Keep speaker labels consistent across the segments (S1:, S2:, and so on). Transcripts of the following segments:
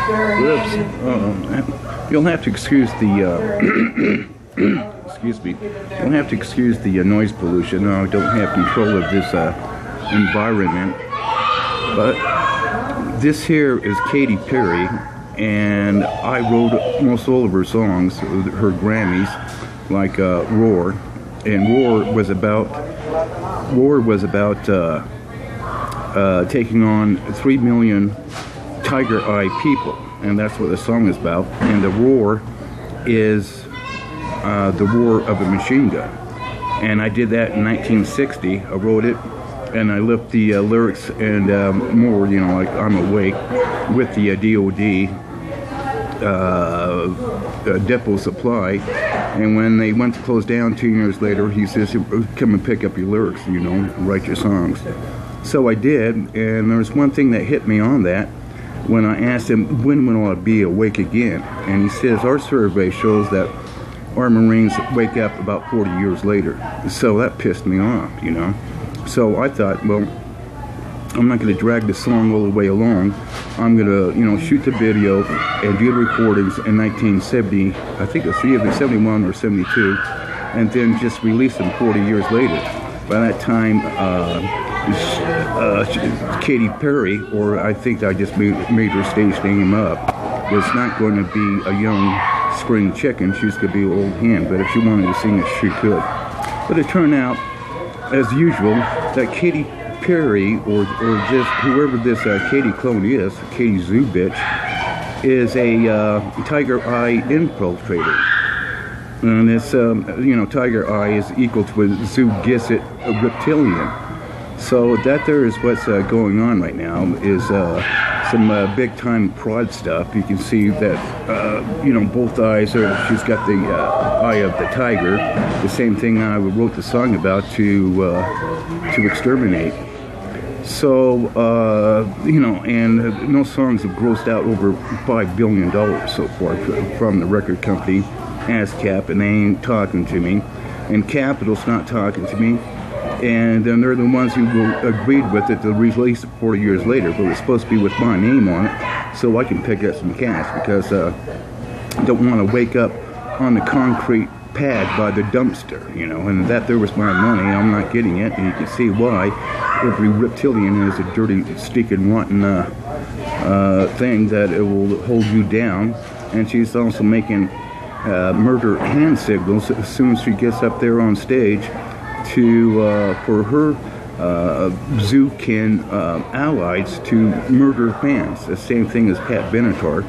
S1: Whoops. You'll have to excuse the, excuse me. You'll have to excuse the noise pollution. I don't have control of this environment. But this here is Katy Perry, and I wrote most all of her songs, her Grammys, like Roar. And Roar was about taking on 3 million tiger eye people, and that's what the song is about. And the roar is the roar of a machine gun. And I did that in 1960. I wrote it, and I left the lyrics and more, you know, like I'm awake, with the DOD depot supply. And when they went to close down 2 years later, he says, come and pick up your lyrics, you know, write your songs. So I did, and there's one thing that hit me on that when I asked him, when will I be awake again? And he says, our survey shows that our Marines wake up about 40 years later. So that pissed me off, you know. So I thought, well, I'm not going to drag the song all the way along. I'm going to, you know, shoot the video and do the recordings in 1970, I think it's either 71 or 72, and then just release them 40 years later. By that time, Katy Perry, or I think I just made her stage name up, was not going to be a young spring chicken. She's going to be an old hen, but if she wanted to sing it, she could. But it turned out, as usual, that Katy Perry, or just whoever this Katy clone is, Katy Zoo bitch, is a tiger eye infiltrator. And it's, you know, tiger eye is equal to a zoo gisset, a reptilian. So that there is what's going on right now, is some big time fraud stuff. You can see that, you know, both eyes are, she's got the eye of the tiger, the same thing I wrote the song about to exterminate. So, you know, and no songs have grossed out over $5 billion so far from the record company ASCAP, and they ain't talking to me. And Capitol's not talking to me. And then they're the ones who agreed with it to release it 40 years later, but it's supposed to be with my name on it, so I can pick up some cash, because I don't want to wake up on the concrete pad by the dumpster, you know, and that there was my money. I'm not getting it, and you can see why. Every reptilian is a dirty, stinking, rotten thing that it will hold you down. And she's also making murder hand signals as soon as she gets up there on stage to for her Zookin allies to murder fans. The same thing as Pat Benatar,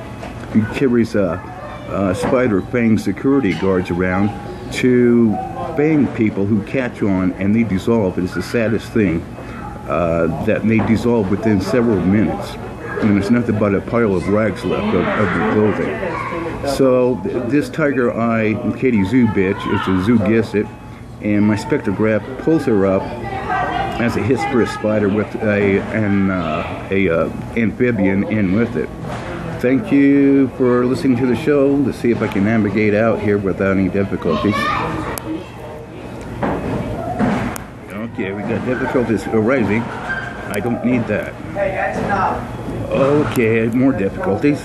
S1: who carries spider fang security guards around to fang people who catch on and they dissolve. It's the saddest thing, that they dissolve within several minutes, and there's nothing but a pile of rags left of the clothing. So this tiger eye Katy Zoo bitch is a zoo gisset, and my spectrograph pulls her up as it hits for a spider with an amphibian in with it. Thank you for listening to the show. Let's see if I can navigate out here without any difficulties. Okay, we got difficulties arising. I don't need that. Okay, more difficulties.